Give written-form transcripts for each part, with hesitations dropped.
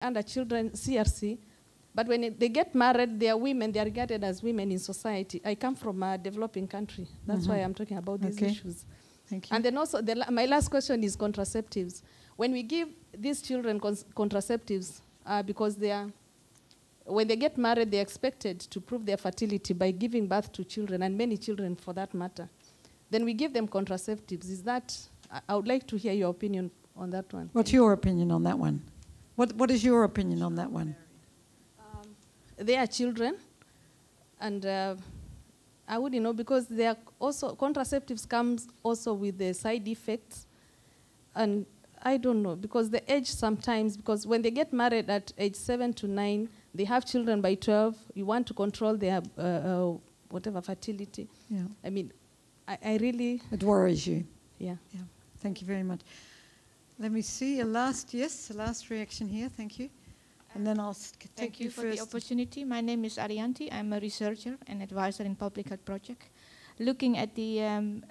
under children CRC, but when they get married, they are women, they are regarded as women in society. I come from a developing country. That's why I'm talking about these issues. Thank you. And then also, my last question is contraceptives. When we give these children contraceptives, because when they get married, they're expected to prove their fertility by giving birth to children, and many children for that matter. Then we give them contraceptives. Is that, I would like to hear your opinion on that one. What's your opinion on that one? What is your opinion on that one? They are children, and I wouldn't know, because they are also, contraceptives comes also with the side effects, and I don't know, because the age sometimes, because when they get married at age 7 to 9, they have children by 12, you want to control their whatever fertility. Yeah. I mean, I really... It worries you. Yeah. Yeah. Thank you very much. Let me see, a last reaction here, thank you. And then I'll take you for first. The opportunity. My name is Arianti. I'm a researcher and advisor in Public Health Project. Looking at the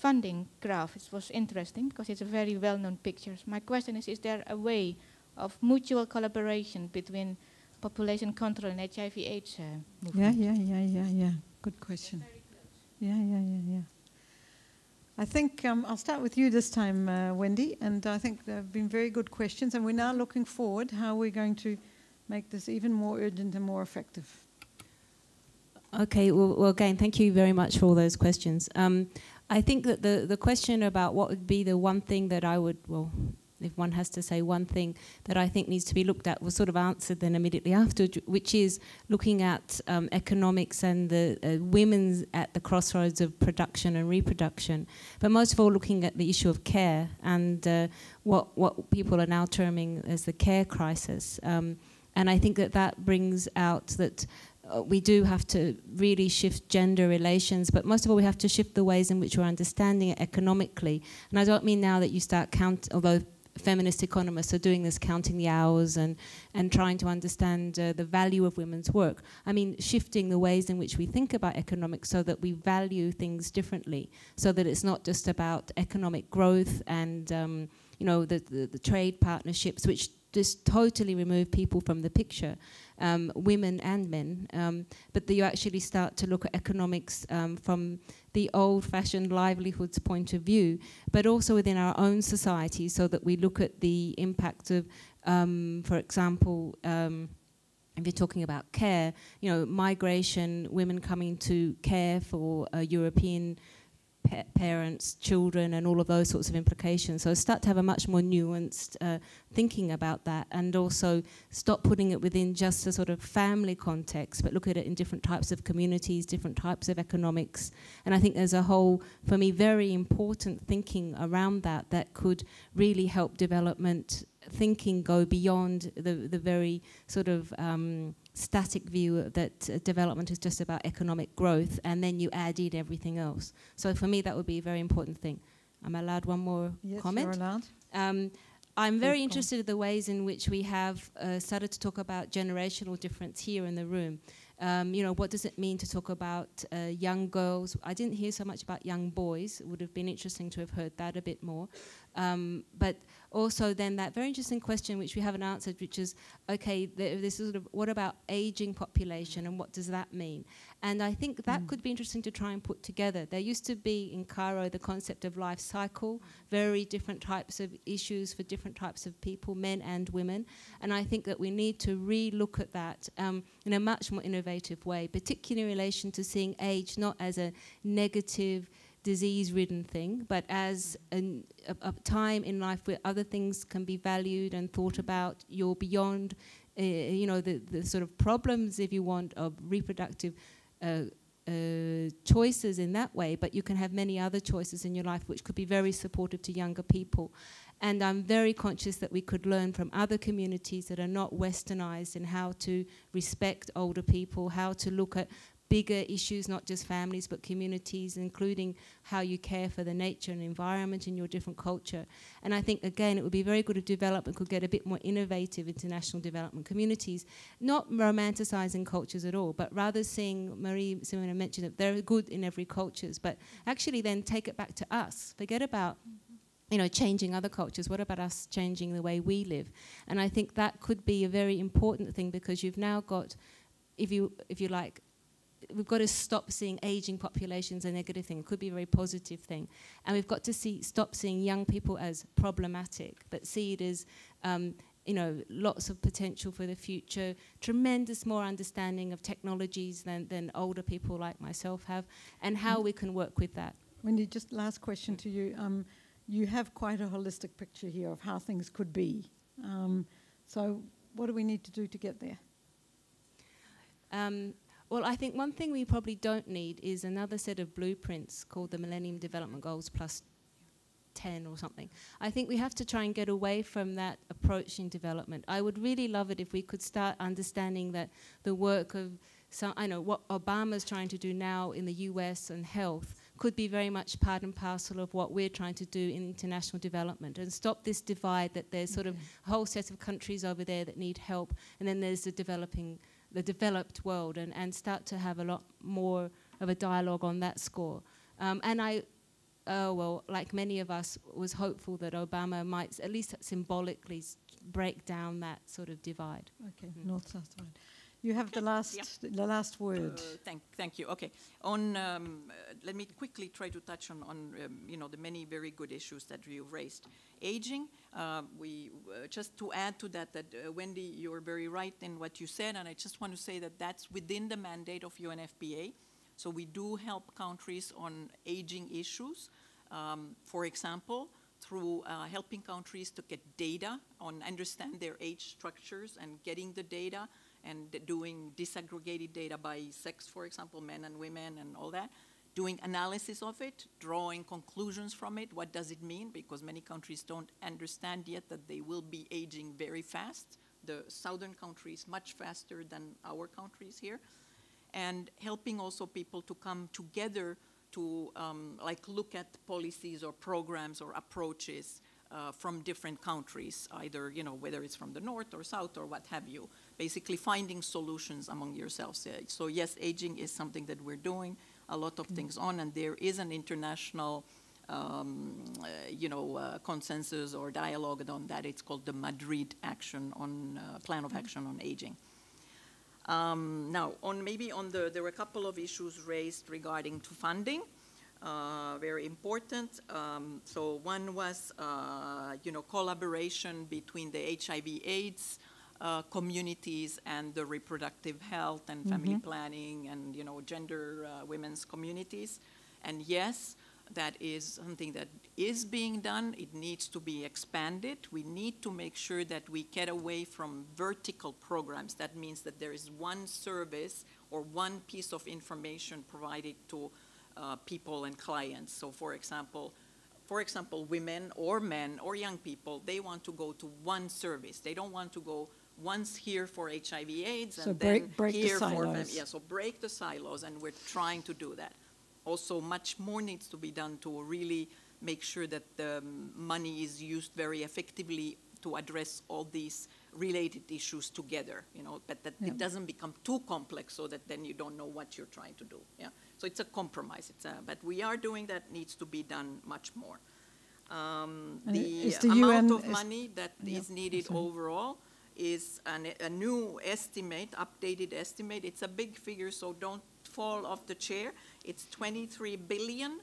funding graph, it was interesting because it's a very well-known picture. My question is there a way of mutual collaboration between population control and HIV/AIDS movement? Yeah. Good question. Yeah. I think I'll start with you this time, Wendy, and I think there have been very good questions, and we're now looking forward how we're going to make this even more urgent and more effective. Okay, well again, thank you very much for all those questions. I think that the question about what would be the one thing that I would, well, if one has to say one thing that I think needs to be looked at, was sort of answered then immediately after, which is looking at economics and the women's at the crossroads of production and reproduction. But most of all, looking at the issue of care and what people are now terming as the care crisis. And I think that brings out that we do have to really shift gender relations, but most of all we have to shift the ways in which we're understanding it economically. And I don't mean now that you start although feminist economists are doing this, counting the hours and trying to understand the value of women's work. I mean, shifting the ways in which we think about economics so that we value things differently, so that it's not just about economic growth and the trade partnerships, which just totally remove people from the picture, women and men, but that you actually start to look at economics from the old-fashioned livelihoods point of view, but also within our own society, so that we look at the impact of, for example, if you're talking about care, migration, women coming to care for European parents, children, and all of those sorts of implications. So start to have a much more nuanced thinking about that, and also stop putting it within just a sort of family context, but look at it in different types of communities, different types of economics. And I think there's a whole, for me, very important thinking around that could really help development thinking go beyond the very sort of static view that development is just about economic growth, and then you add in everything else. So for me, that would be a very important thing. Am I allowed one more comment? Yes, you're allowed. I'm very interested in the ways in which we have started to talk about generational difference here in the room. What does it mean to talk about young girls? I didn't hear so much about young boys. It would have been interesting to have heard that a bit more. But also then that very interesting question which we haven't answered, which is, okay, this is sort of, what about aging population and what does that mean? And I think that could be interesting to try and put together. There used to be in Cairo the concept of life cycle, very different types of issues for different types of people, men and women. And I think that we need to re-look at that in a much more innovative way, particularly in relation to seeing age not as a negative, disease-ridden thing, but as a time in life where other things can be valued and thought about. You're beyond, the sort of problems, if you want, of reproductive choices in that way, but you can have many other choices in your life which could be very supportive to younger people. And I'm very conscious that we could learn from other communities that are not westernized in how to respect older people, how to look at bigger issues, not just families, but communities, including how you care for the nature and environment in your different culture. And I think, again, it would be very good if development could get a bit more innovative international development communities, not romanticizing cultures at all, but rather seeing, Simonen mentioned that they're good in every culture, but actually then take it back to us. Forget about changing other cultures? What about us changing the way we live? And I think that could be a very important thing, because you've now got, if you like, we've got to stop seeing aging populations as a negative thing. It could be a very positive thing. And we've got to stop seeing young people as problematic, but see it as, lots of potential for the future, tremendous more understanding of technologies than older people like myself have, and how we can work with that. Wendy, just last question to you. You have quite a holistic picture here of how things could be. So what do we need to do to get there? Well, I think one thing we probably don't need is another set of blueprints called the Millennium Development Goals plus 10 or something. I think we have to try and get away from that approach in development. I would really love it if we could start understanding that the work of, what Obama's trying to do now in the US and health could be very much part and parcel of what we're trying to do in international development, and stop this divide that there's sort of a whole set of countries over there that need help, and then there's the developed world, and start to have a lot more of a dialogue on that score. And I, like many of us, was hopeful that Obama might at least symbolically break down that sort of divide. Okay, North-South divide. You have the last word. Thank you. Okay, on let me quickly try to touch on the many very good issues that you raised. Aging, just to add to that, Wendy, you're very right in what you said, and I just want to say that that's within the mandate of UNFPA. So we do help countries on aging issues. For example, through helping countries to get data on understand their age structures and getting the data, and doing disaggregated data by sex, for example, men and women and all that, doing analysis of it, drawing conclusions from it. What does it mean? Because many countries don't understand yet that they will be aging very fast. The southern countries much faster than our countries here. And helping also people to come together to look at policies or programs or approaches from different countries, either, whether it's from the north or south or what have you, basically finding solutions among yourselves. So yes, aging is something that we're doing a lot of things on, and there is an international, consensus or dialogue on that. It's called the Madrid Action on Plan of Action on Aging. Now, there were a couple of issues raised regarding to funding. Very important. So one was, collaboration between the HIV/AIDS communities and the reproductive health and family planning and, gender women's communities. And yes, that is something that is being done. It needs to be expanded. We need to make sure that we get away from vertical programs. That means that there is one service or one piece of information provided to people and clients. So for example, women or men or young people, they want to go to one service. They don't want to go once here for HIV/AIDS and then break here the for silos. so break the silos, and we're trying to do that. Also, much more needs to be done to really make sure that the money is used very effectively to address all these related issues together, but that it doesn't become too complex so that then you don't know what you're trying to do. Yeah, so it's a compromise. But we are doing that. Needs to be done much more. The amount of money that is needed overall is a new estimate, updated estimate. It's a big figure, so don't fall off the chair. It's 23 billion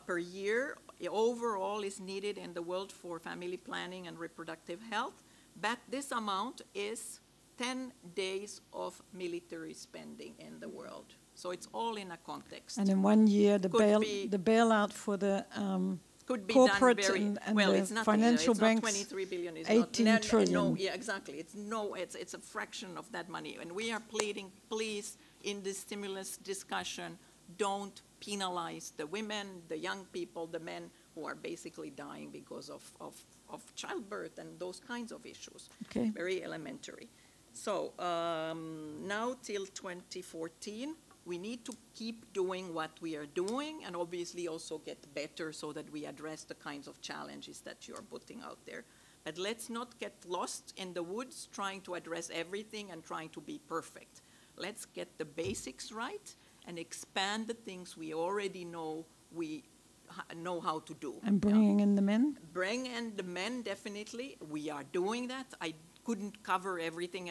per year overall is needed in the world for family planning and reproductive health. But this amount is 10 days of military spending in the world. So it's all in a context. And in 1 year, the bailout for the could be corporate done very and well. the It's not, financial it's banks. Not 23 billion. It's 18 trillion. No, yeah, exactly. It's a fraction of that money. And we are pleading, please, in this stimulus discussion, don't penalize the women, the young people, the men who are basically dying because of childbirth and those kinds of issues. Okay. Very elementary. So now till 2014, we need to keep doing what we are doing and obviously also get better so that we address the kinds of challenges that you're putting out there. But let's not get lost in the woods trying to address everything and trying to be perfect. Let's get the basics right and expand the things we already know we know how to do. And bringing in the men? Bring in the men, definitely. We are doing that. I couldn't cover everything